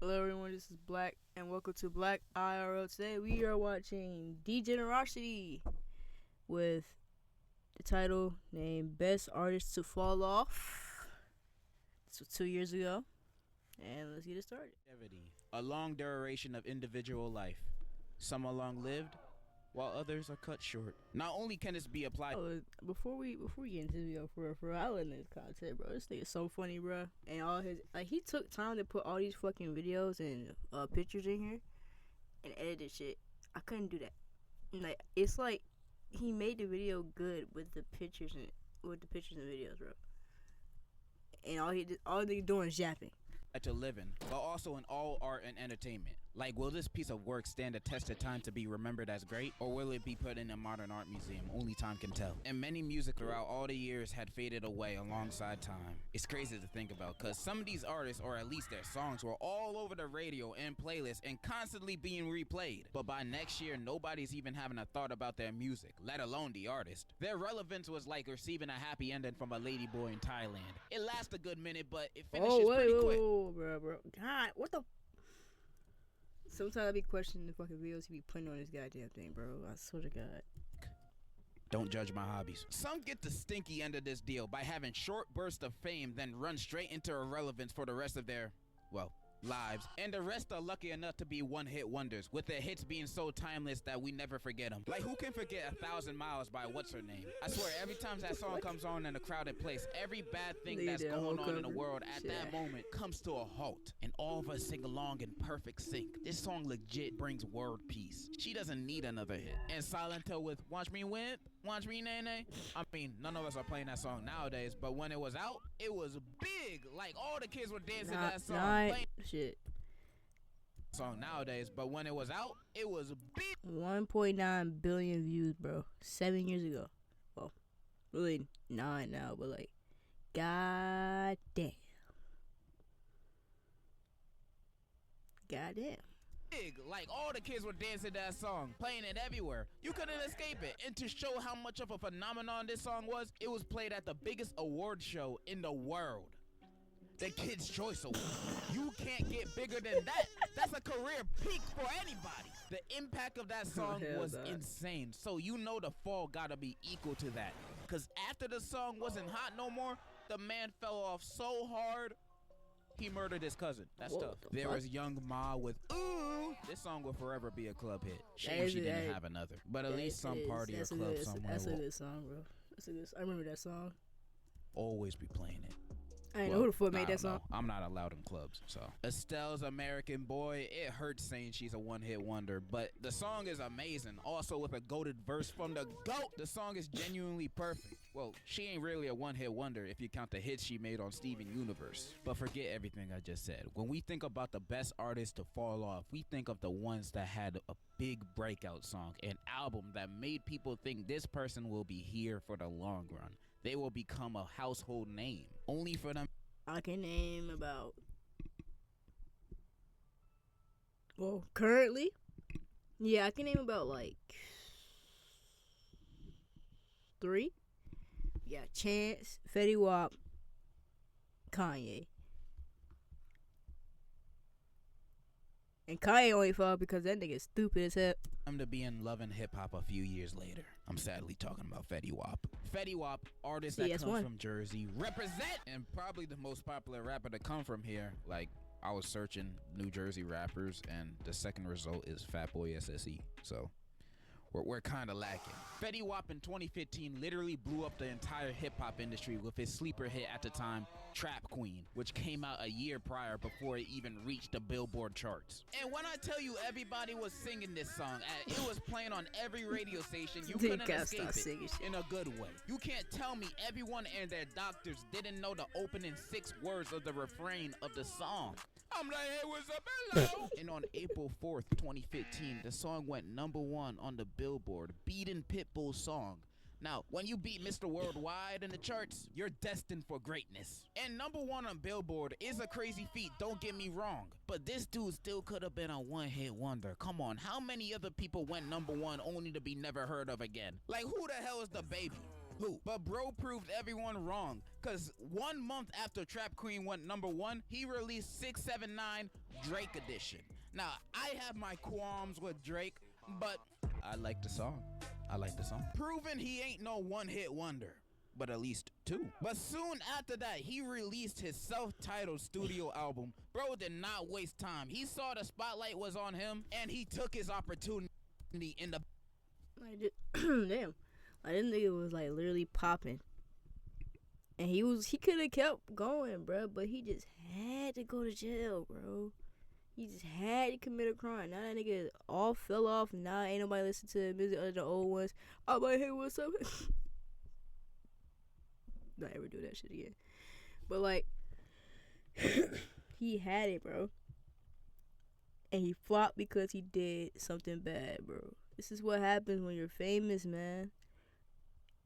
Hello everyone, this is Black and welcome to Black IRL. Today we are watching Degenerosity with the title named Best Artist to Fall Off. This was 2 years ago. And let's get it started. A long duration of individual life. Some are long lived, while others are cut short. Not only can this be applied. Before we get into the video, for real, I love this content, bro. This nigga's so funny, bro. And all his he took time to put all these fucking videos and pictures in here and edited shit. I couldn't do that. It's like he made the video good with the pictures and videos, bro. And all they doing is yapping. To live in, but also in all art and entertainment. Like, will this piece of work stand the test of time to be remembered as great, or will it be put in a modern art museum? Only time can tell. And many music throughout all the years had faded away alongside time. It's crazy to think about, cause some of these artists, or at least their songs, were all over the radio and playlists and constantly being replayed. But by next year, nobody's even having a thought about their music, let alone the artist. Their relevance was like receiving a happy ending from a ladyboy in Thailand. It lasts a good minute, but it finishes pretty quick. Bro. God, what the? Sometimes I be questioning the fucking videos he be putting on this goddamn thing, bro. I swear to God. Don't judge my hobbies. Some get the stinky end of this deal by having short bursts of fame, then run straight into irrelevance for the rest of their, well, lives. And the rest are lucky enough to be one-hit wonders, with their hits being so timeless that we never forget them. Like, who can forget 1,000 Miles by what's her name? I swear, every time that song comes on in a crowded place, every bad thing that's going on in the world at that moment comes to a halt, and all of us sing along in perfect sync. This song legit brings world peace. She doesn't need another hit. And Silent Hill with Watch Me Win, Watch Me Nay Nay. I mean, none of us are playing that song nowadays, but when it was out, it was big. Like, all the kids were dancing that song. Shit. Song nowadays, but when it was out, it was big. 1.9 billion views, bro. 7 years ago. Well, really 9 now, but like, god damn. Big, like all the kids were dancing that song, playing it everywhere. You couldn't escape it. And to show how much of a phenomenon this song was, it was played at the biggest award show in the world. The Kids' Choice Award. You can't get bigger than that. That's a career peak for anybody. The impact of that song was insane. So you know the fall gotta be equal to that. Cause after the song wasn't hot no more, the man fell off so hard, he murdered his cousin. That's tough. There was Young Ma with Ooh. This song will forever be a club hit. Shame she didn't have another. But at least some party or club somewhere. That's a good song, bro. I remember that song. Always be playing it. I didn't know who the fuck made that song. I'm not allowed in clubs, so. Estelle's American Boy, it hurts saying she's a one-hit wonder, but the song is amazing. Also with a goated verse from the GOAT, the song is genuinely perfect. Well, she ain't really a one-hit wonder if you count the hits she made on Steven Universe. But forget everything I just said. When we think about the best artists to fall off, we think of the ones that had a big breakout song, an album that made people think this person will be here for the long run. They will become a household name. Only for them. I can name about, well, currently, yeah, I can name about like 3. Yeah, Chance, Fetty Wap, Kanye. And Kanye only fell because that nigga's stupid as hell. I'm to be in love and hip hop a few years later. I'm sadly talking about Fetty Wap. Fetty Wap, artist that comes from Jersey, represent, and probably the most popular rapper to come from here. Like, I was searching New Jersey rappers, and the second result is Fatboy SSE. So we're kind of lacking. Fetty Wap in 2015 literally blew up the entire hip-hop industry with his sleeper hit at the time, Trap Queen, which came out a year prior before it even reached the Billboard charts. And when I tell you everybody was singing this song, it was playing on every radio station, you couldn't escape it in a good way. You can't tell me everyone and their doctors didn't know the opening 6 words of the refrain of the song. I'm like, hey, what's up, hello? And on April 4th, 2015, the song went #1 on the Billboard, beating Pitbull's song. Now, when you beat Mr. Worldwide in the charts, you're destined for greatness. And #1 on Billboard is a crazy feat, don't get me wrong. But this dude still could have been a one-hit wonder. Come on, how many other people went #1 only to be never heard of again? Like, who the hell is the baby? who. But bro proved everyone wrong, cause 1 month after Trap Queen went #1, he released 679 Drake Edition. Now, I have my qualms with Drake, but I like the song. Proving he ain't no one-hit wonder, but at least 2. But soon after that, he released his self-titled studio album. Bro did not waste time. He saw the spotlight was on him, and he took his opportunity in the... Damn. Like, this nigga was, like, literally popping. And he could have kept going, bro, but he just had to go to jail, bro. He just had to commit a crime. Now that nigga all fell off. Now ain't nobody listen to the music other than the old ones. I'm like, hey, what's up? Not ever do that shit again. But like, he had it, bro. And he flopped because he did something bad, bro. This is what happens when you're famous, man.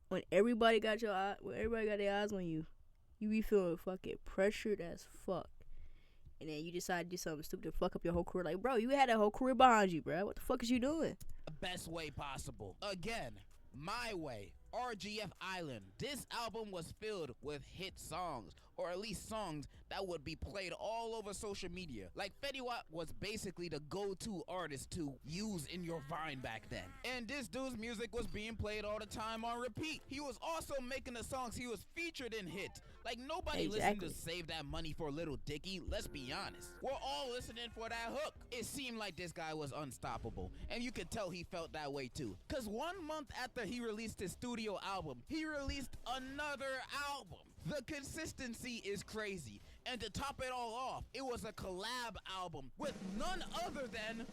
When everybody got their eyes on you, you be feeling fucking pressured as fuck. And then you decide to do something stupid to fuck up your whole career. Like, bro, you had a whole career behind you, bro. What the fuck is you doing? The best way possible. Again, my way. RGF Island. This album was filled with hit songs, or at least songs that would be played all over social media. Like, Fetty Wap was basically the go-to artist to use in your Vine back then. And this dude's music was being played all the time on repeat. He was also making the songs he was featured in hits. Like, nobody listened to Save That Money for Little Dicky, let's be honest. We're all listening for that hook. It seemed like this guy was unstoppable, and you could tell he felt that way too. Cause 1 month after he released his studio album, he released another album. The consistency is crazy. And to top it all off, it was a collab album with none other than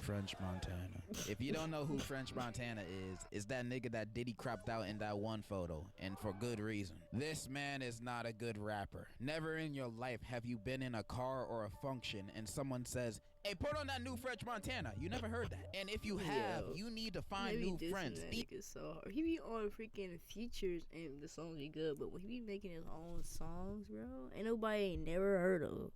French Montana. If you don't know who French Montana is that nigga that Diddy cropped out in that one photo, and for good reason. This man is not a good rapper. Never in your life have you been in a car or a function and someone says, hey, put on that new French Montana. You never heard that. And if you have, you need to find new friends. So hard. He be on freaking features and the songs be good, but when he be making his own songs, bro, ain't nobody never heard of.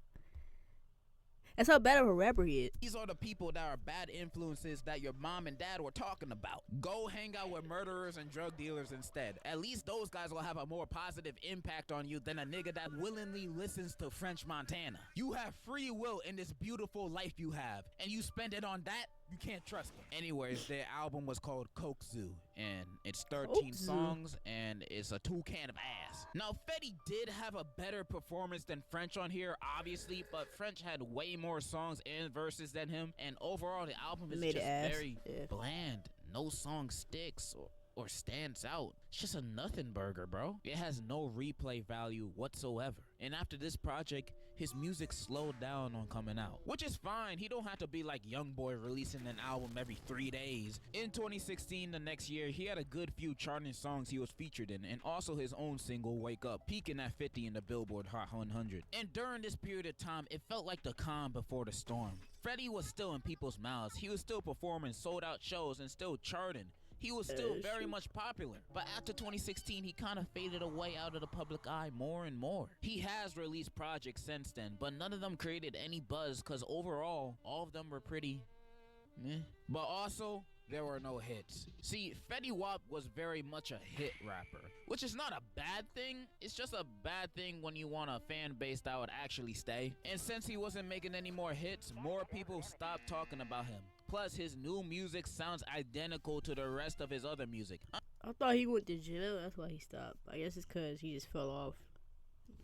That's how bad of a rapper he is. These are the people that are bad influences that your mom and dad were talking about. Go hang out with murderers and drug dealers instead. At least those guys will have a more positive impact on you than a nigga that willingly listens to French Montana. You have free will in this beautiful life you have, and you spend it on that, you can't trust them. Anyways, their album was called Coke Zoo, and it's 13 songs, and it's a 2 can of ass. Now, Fetty did have a better performance than French on here, obviously, but French had way more songs and verses than him, and overall, the album is just very bland. No song sticks or stands out. It's just a nothing burger, bro. It has no replay value whatsoever. And after this project, his music slowed down on coming out, which is fine. He don't have to be like Youngboy releasing an album every 3 days. In 2016, the next year, he had a good few charting songs he was featured in, and also his own single, Wake Up, peaking at 50 in the Billboard Hot 100. And during this period of time, it felt like the calm before the storm. Fetty was still in people's mouths. He was still performing sold-out shows and still charting. He was still very much popular. But after 2016, he kind of faded away out of the public eye more and more. He has released projects since then, but none of them created any buzz, because overall, all of them were pretty meh. But also, there were no hits. See, Fetty Wap was very much a hit rapper, which is not a bad thing. It's just a bad thing when you want a fan base that would actually stay. And since he wasn't making any more hits, more people stopped talking about him. Plus, his new music sounds identical to the rest of his other music. I thought he went to jail. That's why he stopped. I guess it's because he just fell off.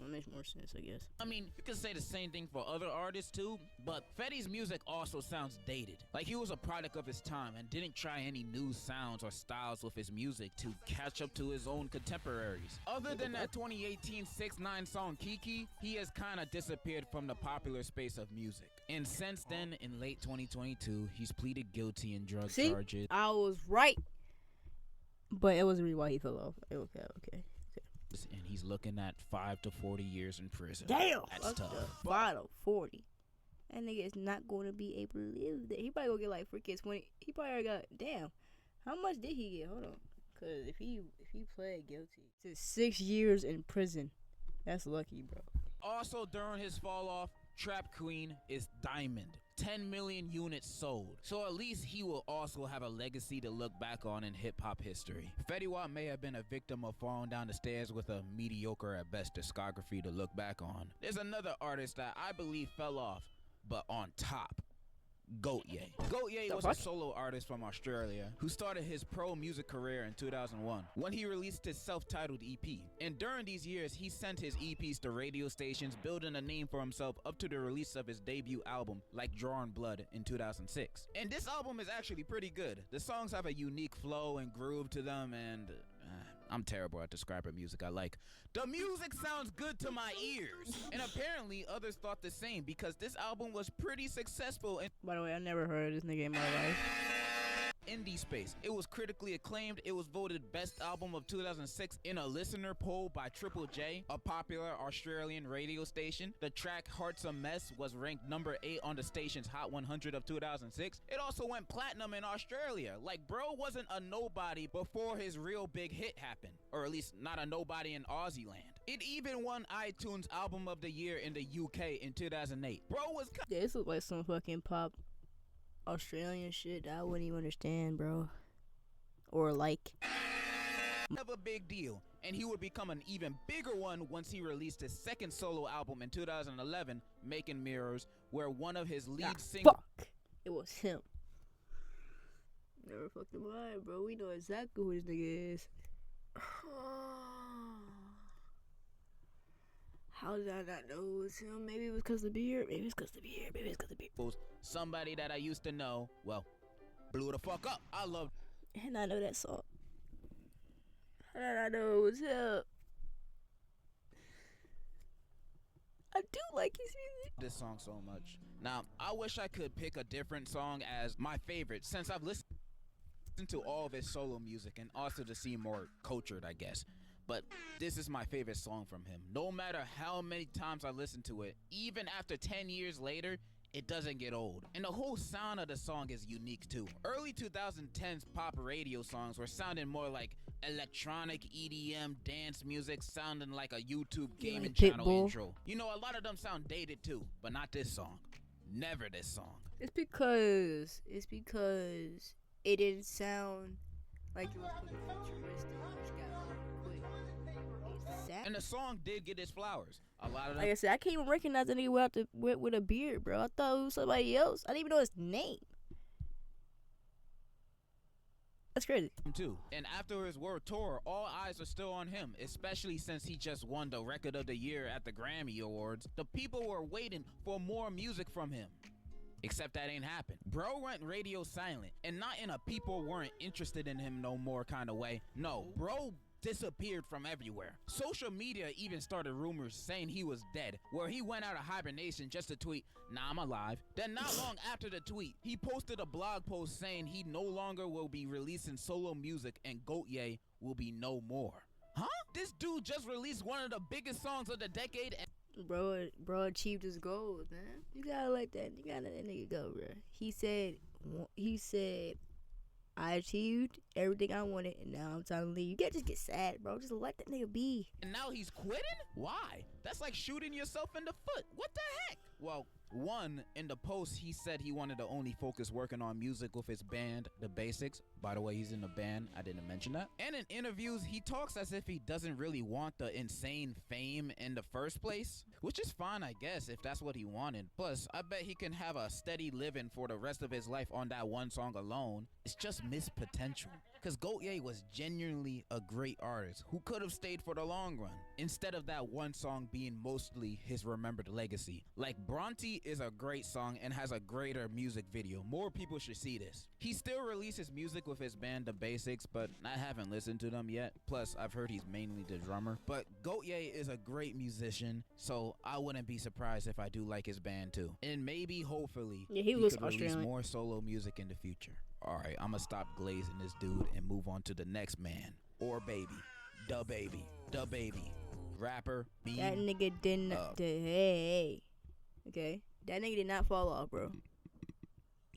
That makes more sense, I guess. I mean, you can say the same thing for other artists too, but Fetty's music also sounds dated. Like he was a product of his time and didn't try any new sounds or styles with his music to catch up to his own contemporaries. Other than that 2018 6ix9ine song Kiki, he has kind of disappeared from the popular space of music. And since then, in late 2022, he's pleaded guilty in drug charges. I was right, but it wasn't really why he fell off. Okay. And he's looking at 5 to 40 years in prison. Damn, that's tough. 5 to 40. That nigga is not going to be able to live there. He probably gonna get like freaking 20. He probably already got. Damn, how much did he get? Hold on, cause if he pled guilty to 6 years in prison, that's lucky, bro. Also, during his fall off, Trap Queen is Diamond. 10 million units sold. So at least he will also have a legacy to look back on in hip-hop history. Fetty Wap may have been a victim of falling down the stairs with a mediocre at best discography to look back on. There's another artist that I believe fell off, but on top. Goat-Ye. Goat-Ye was a solo artist from Australia who started his pro music career in 2001 when he released his self-titled EP. And during these years, he sent his EPs to radio stations, building a name for himself up to the release of his debut album, Like Drawing Blood, in 2006. And this album is actually pretty good. The songs have a unique flow and groove to them, and I'm terrible at describing music I like. The music sounds good to my ears. And apparently others thought the same because this album was pretty successful. By the way, I never heard of this nigga in my life. Indie space. It was critically acclaimed. It was voted best album of 2006 in a listener poll by Triple J, a popular Australian radio station. The track Heart's a Mess was ranked number 8 on the station's Hot 100 of 2006. It also went platinum in Australia. Like, bro wasn't a nobody before his real big hit happened, or at least not a nobody in Aussie land. It even won iTunes Album of the Year in the UK in 2008. Bro was yeah, this looks like some fucking pop Australian shit that I wouldn't even understand, bro. Or like. Never a big deal, and he would become an even bigger one once he released his second solo album in 2011, Making Mirrors, where one of his lead singers. Fuck! It was him. Never fucking mind, bro. We know exactly who this nigga is. How did I not know it was him? Maybe it was because of the beard. Maybe it's because of the beard. Maybe it's because of the beard. Somebody that I used to know, well, blew the fuck up. I love. And I know that song. And I know it was him. I do like his music. This song so much. Now, I wish I could pick a different song as my favorite since I've listened to all of his solo music and also to seem more cultured, I guess. But this is my favorite song from him. No matter how many times I listen to it, even after 10 years later, it doesn't get old. And the whole sound of the song is unique too. Early 2010s pop radio songs were sounding more like electronic EDM dance music, sounding like a YouTube gaming channel intro. You know, a lot of them sound dated too, but not this song. Never this song. It's because it didn't sound like it was futuristic. And the song did get its flowers. A lot of them. Like I said, I can't even recognize the nigga with a beard, bro. I thought it was somebody else. I didn't even know his name. That's crazy. Too. And after his world tour, all eyes are still on him, especially since he just won the Record of the Year at the Grammy Awards. The people were waiting for more music from him. Except that ain't happened. Bro went radio silent, and not in a people weren't interested in him no more kind of way. No, bro disappeared from everywhere. Social media even started rumors saying he was dead, where he went out of hibernation just to tweet, "Nah, I'm alive." Then not long after the tweet, he posted a blog post saying he no longer will be releasing solo music and Goat-Ye will be no more. Huh? This dude just released one of the biggest songs of the decade and Bro achieved his goals, man. You gotta let that nigga go, bro. He said I achieved everything I wanted, and now I'm time to leave. You can't just get sad, bro. Just let that nigga be. And now he's quitting? Why? That's like shooting yourself in the foot. What the heck? Well, one, in the post, he said he wanted to only focus working on music with his band, The Basics. By the way, he's in the band. I didn't mention that. And in interviews, he talks as if he doesn't really want the insane fame in the first place, which is fine, I guess, if that's what he wanted. Plus, I bet he can have a steady living for the rest of his life on that one song alone. It's just missed potential. Because Goat-Ye was genuinely a great artist who could have stayed for the long run, instead of that one song being mostly his remembered legacy. Like, Bronte is a great song and has a greater music video. More people should see this. He still releases music with his band The Basics, but I haven't listened to them yet. Plus, I've heard he's mainly the drummer. But Goat-Ye is a great musician, so I wouldn't be surprised if I do like his band too. And maybe, hopefully, he could release more solo music in the future. Alright, I'ma stop glazing this dude and move on to the next man. Or baby. Da baby. Da baby. Rapper. Meme. That nigga didn't. Hey. Okay? That nigga did not fall off, bro.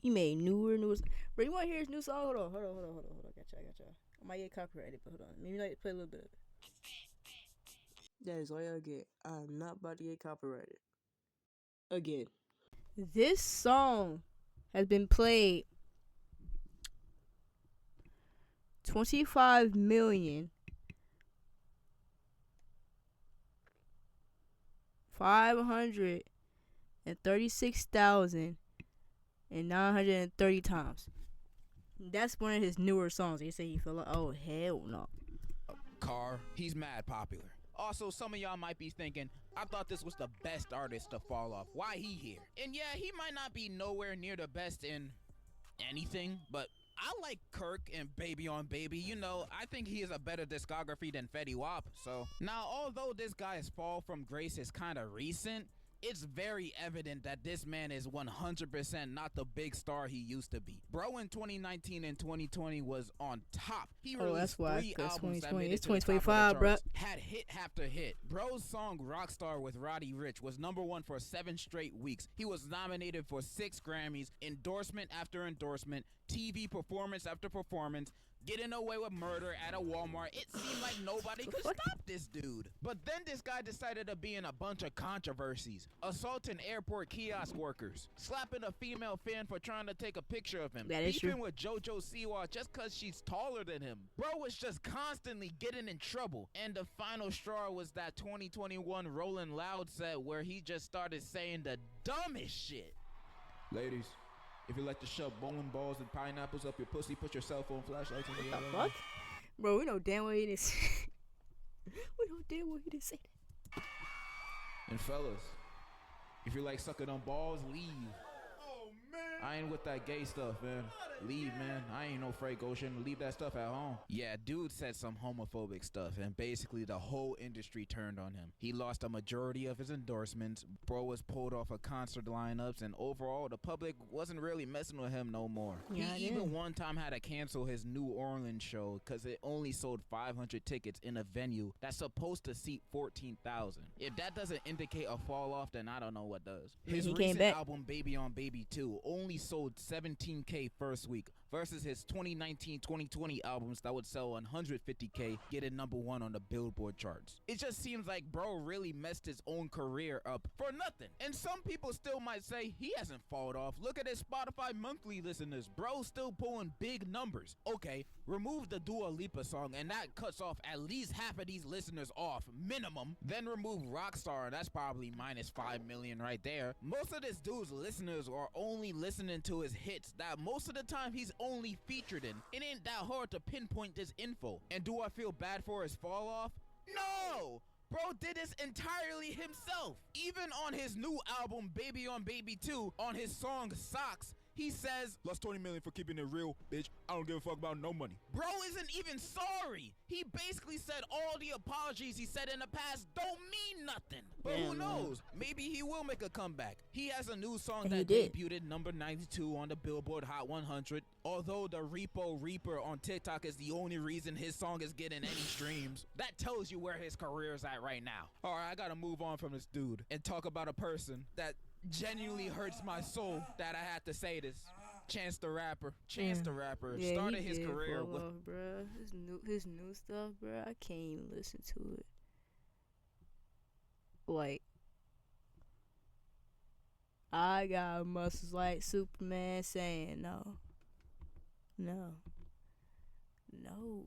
He made newer. Bro, you wanna hear his new song? Hold on. Gotcha. I might get copyrighted, but hold on. Maybe like play a little bit of it. That is all y'all get. I'm not about to get copyrighted. Again. This song has been played 25,536,930 times. That's one of his newer songs. They say he fell like, oh hell no. Car, he's mad popular. Also, some of y'all might be thinking, I thought this was the best artist to fall off. Why he here? And yeah, he might not be nowhere near the best in anything, but I like Kirk and Baby on Baby. You know, I think he has a better discography than Fetty Wap. So now, although this guy's fall from grace is kind of recent, it's very evident that this man is 100% not the big star he used to be. Bro in 2019 and 2020 was on top. He released 3 albums that made it to the top of the charts. Bro. Had hit after hit. Bro's song Rockstar with Roddy Ricch was #1 for 7 straight weeks. He was nominated for 6 Grammys, endorsement after endorsement, TV performance after performance, getting away with murder at a Walmart. It seemed like nobody could stop this dude. But then this guy decided to be in a bunch of controversies. Assaulting airport kiosk workers. Slapping a female fan for trying to take a picture of him. Beefing with JoJo Siwa just cause she's taller than him. Bro was just constantly getting in trouble. And the final straw was that 2021 Rolling Loud set where he just started saying the dumbest shit. Ladies, if you like to shove bowling balls and pineapples up your pussy, put your cell phone flashlights in the air. What the fuck? Bro, we know damn well he didn't say we know damn well he didn't say that. And fellas, if you like sucking on balls, leave. I ain't with that gay stuff, man. Leave, man. I ain't no Frank Ocean. Leave that stuff at home. Yeah, dude said some homophobic stuff, and basically the whole industry turned on him. He lost a majority of his endorsements. Bro was pulled off of concert lineups, and overall, the public wasn't really messing with him no more. Yeah, he even one time had to cancel his New Orleans show because it only sold 500 tickets in a venue that's supposed to seat 14,000. If that doesn't indicate a fall off, then I don't know what does. His recent album, Baby on Baby 2, only sold 17K first week versus his 2019-2020 albums that would sell 150K, getting #1 on the Billboard charts. It just seems like bro really messed his own career up for nothing. And some people still might say he hasn't fallen off. Look at his Spotify monthly listeners. Bro's still pulling big numbers. Okay, remove the Dua Lipa song and that cuts off at least half of these listeners off, minimum. Then remove Rockstar and that's probably -5 million right there. Most of this dude's listeners are only listening to his hits that most of the time he's only featured in. It ain't that hard to pinpoint this info. And do I feel bad for his fall off? No! Bro did this entirely himself. Even on his new album, Baby on Baby 2, on his song Socks, he says, "Lost 20 million for keeping it real, bitch. I don't give a fuck about no money." Bro isn't even sorry. He basically said all the apologies he said in the past don't mean nothing. But who knows? Maybe he will make a comeback. He has a new song that debuted #92 on the Billboard Hot 100. Although the Repo Reaper on TikTok is the only reason his song is getting any streams. That tells you where his career is at right now. Alright, I gotta move on from this dude and talk about a person that genuinely hurts my soul that I had to say this. Chance the Rapper. Chance the Rapper started his career with bruh. His new stuff, bruh. I can't even listen to it. Like, I got muscles like Superman saying no, nigga, no.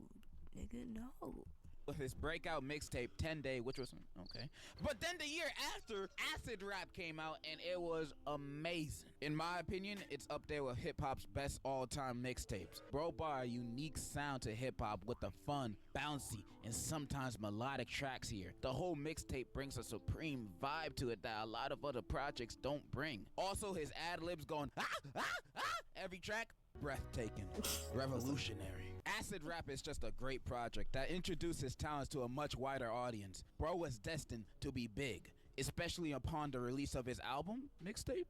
With his breakout mixtape 10 Day, which was okay. But then the year after, Acid Rap came out and it was amazing. In my opinion, it's up there with hip-hop's best all-time mixtapes. Bro brought a unique sound to hip-hop with the fun, bouncy, and sometimes melodic tracks here. The whole mixtape brings a supreme vibe to it that a lot of other projects don't bring. Also, his ad-libs going every track, breathtaking, revolutionary. Acid Rap is just a great project that introduced his talents to a much wider audience. Bro was destined to be big, especially upon the release of his album, mixtape,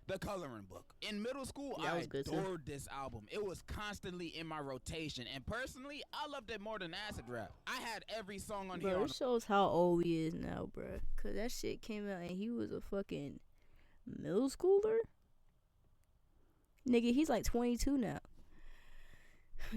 The Coloring Book. In middle school, I adored this album. It was constantly in my rotation, and personally, I loved it more than Acid Rap. I had every song on here. Bro, it shows how old he is now, bro. Cause that shit came out and he was a fucking middle schooler. Nigga, he's like 22 now.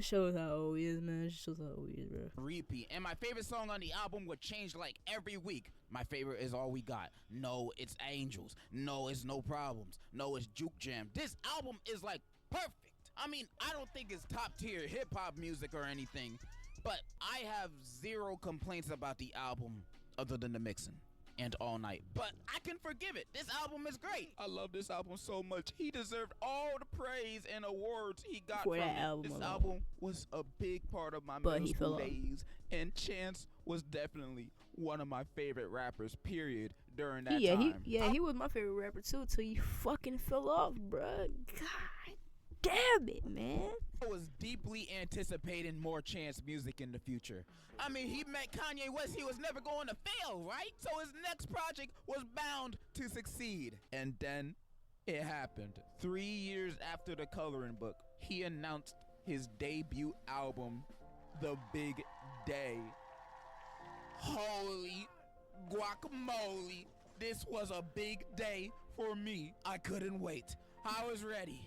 Shows how old he is, man. Shows how old he is, bro. Repeat. And my favorite song on the album would change like every week. My favorite is All We Got. No, it's Angels. No, it's No Problems. No, it's Juke Jam. This album is like perfect. I mean, I don't think it's top tier hip hop music or anything, but I have zero complaints about the album other than the mixing and All Night. But I can forgive it. This album is great. I love this album so much. He deserved all the praise and awards he got For from that it. album This alone. album was a big part of my But middle he school fell off. days, and Chance was definitely one of my favorite rappers, period, during that Yeah, time. he was my favorite rapper too till he fucking fell off, bruh. God damn it, man. I was deeply anticipating more Chance music in the future. I mean, he met Kanye West. He was never going to fail, right? So his next project was bound to succeed. And then it happened. 3 years after the coloring book, he announced his debut album, The Big Day. Holy guacamole. This was a big day for me. I couldn't wait. I was ready.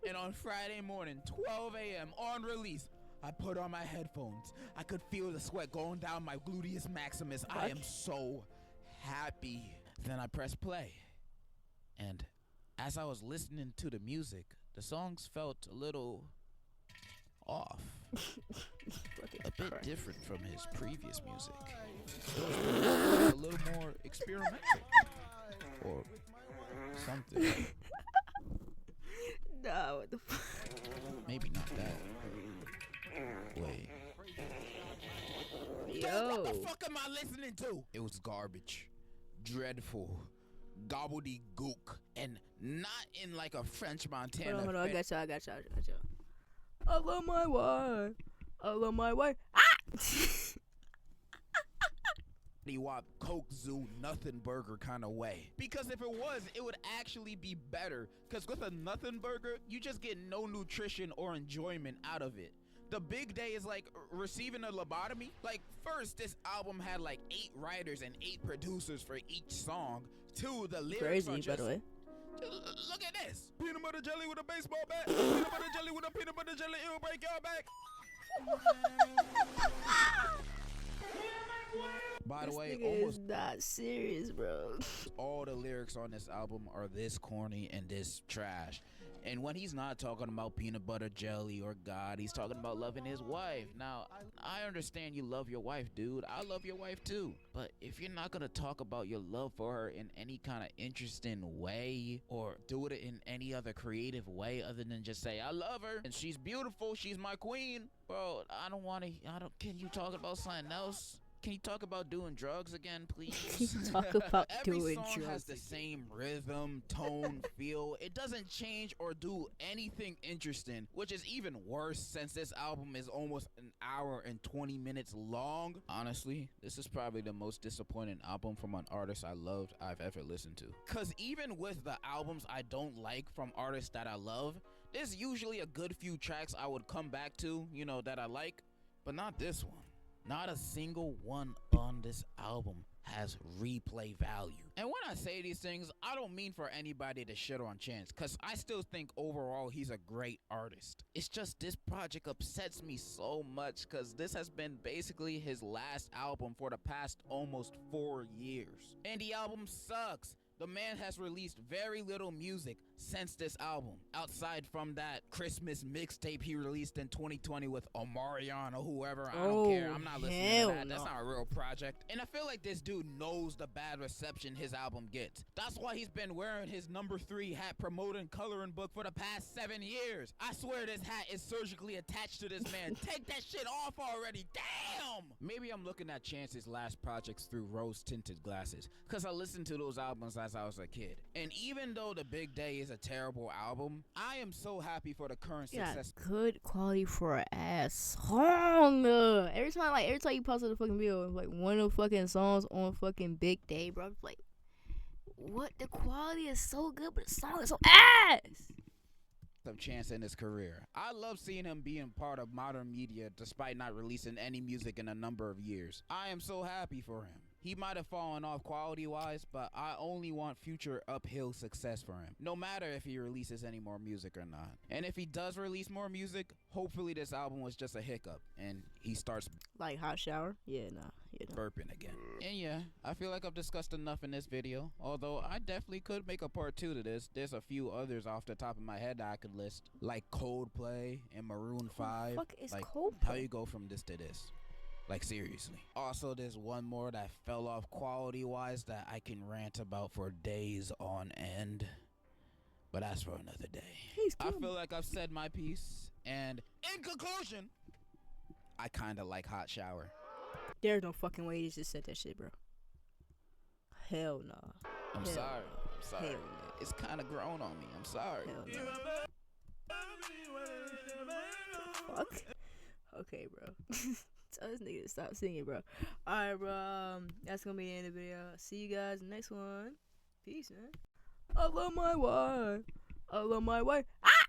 And on Friday morning, 12 a.m. on release, I put on my headphones. I could feel the sweat going down my gluteus maximus. I am so happy. Then I pressed play. And as I was listening to the music, the songs felt a little off. A bit different from his previous music. It was a little more experimental. Or something. Nah, what the fuck? Maybe not that. Wait. Yo. What the fuck am I listening to? It was garbage. Dreadful. Gobbledygook. And not in like a French Montana. Hold on, I got y'all. I love my wife. I love my wife. Ah! Wop Coke Zoo nothing burger kind of way, because if it was, it would actually be better, because with a nothing burger you just get no nutrition or enjoyment out of it. The Big Day is like receiving a lobotomy. Like, first, this album had like 8 writers and 8 producers for each song. 2, the lyrics Crazy, are by just, the way. look at this. Peanut butter jelly with a baseball bat. Peanut butter jelly with a peanut butter jelly, it will break your back. By the way, almost is not serious, bro. all the lyrics on this album are this corny and this trash. And when he's not talking about peanut butter jelly or God, he's talking about loving his wife. Now, I understand you love your wife, dude. I love your wife too. But if you're not gonna talk about your love for her in any kind of interesting way, or do it in any other creative way other than just say, I love her and she's beautiful, she's my queen, bro, can you talk about something else? Can you talk about doing drugs again, please? Talk about doing Every song drugs has the same rhythm, tone, feel. It doesn't change or do anything interesting, which is even worse since this album is almost an hour and 20 minutes long. Honestly, this is probably the most disappointing album from an artist I loved I've ever listened to. Cause even with the albums I don't like from artists that I love, there's usually a good few tracks I would come back to, that I like, but not this one. Not a single one on this album has replay value. And when I say these things, I don't mean for anybody to shit on Chance, because I still think overall he's a great artist. It's just this project upsets me so much, because this has been basically his last album for the past almost 4 years. And the album sucks. The man has released very little music since this album, outside from that Christmas mixtape he released in 2020 with Omarion or whoever. I don't care. I'm not listening to that. That's not a real project. And I feel like this dude knows the bad reception his album gets. That's why he's been wearing his number 3 hat promoting coloring book for the past 7 years. I swear this hat is surgically attached to this man. Take that shit off already. Damn! Maybe I'm looking at Chance's last projects through rose-tinted glasses, because I listened to those albums as I was a kid. And even though The Big Day is a terrible album, I am so happy for the current success. Good quality for an ass song. Every time you post the fucking video, like one of the fucking songs on fucking Big Day, bro. I'm like, what? The quality is so good, but the song is so ass. Of Chance in his career. I love seeing him being part of modern media despite not releasing any music in a number of years. I am so happy for him. He might have fallen off quality-wise, but I only want future uphill success for him, no matter if he releases any more music or not. And if he does release more music, hopefully this album was just a hiccup, and he starts like Hot Shower. Yeah, nah. Burping again. And yeah, I feel like I've discussed enough in this video, although I definitely could make a part 2 to this. There's a few others off the top of my head that I could list, like Coldplay and Maroon 5. Fuck is like Coldplay? How you go from this to this? Like, seriously. Also, there's one more that fell off quality-wise that I can rant about for days on end. But that's for another day. I feel like I've said my piece, and in conclusion, I kind of like Hot Shower. There's no fucking way you just said that shit, bro. Hell no. I'm sorry. I'm sorry. Hell no. It's kind of grown on me. I'm sorry. Hell no. Fuck. Okay, bro. Tell this nigga to stop singing, bro. Alright, bro. That's gonna be the end of the video. See you guys in the next one. Peace, man. I love my wife. I love my wife. Ah!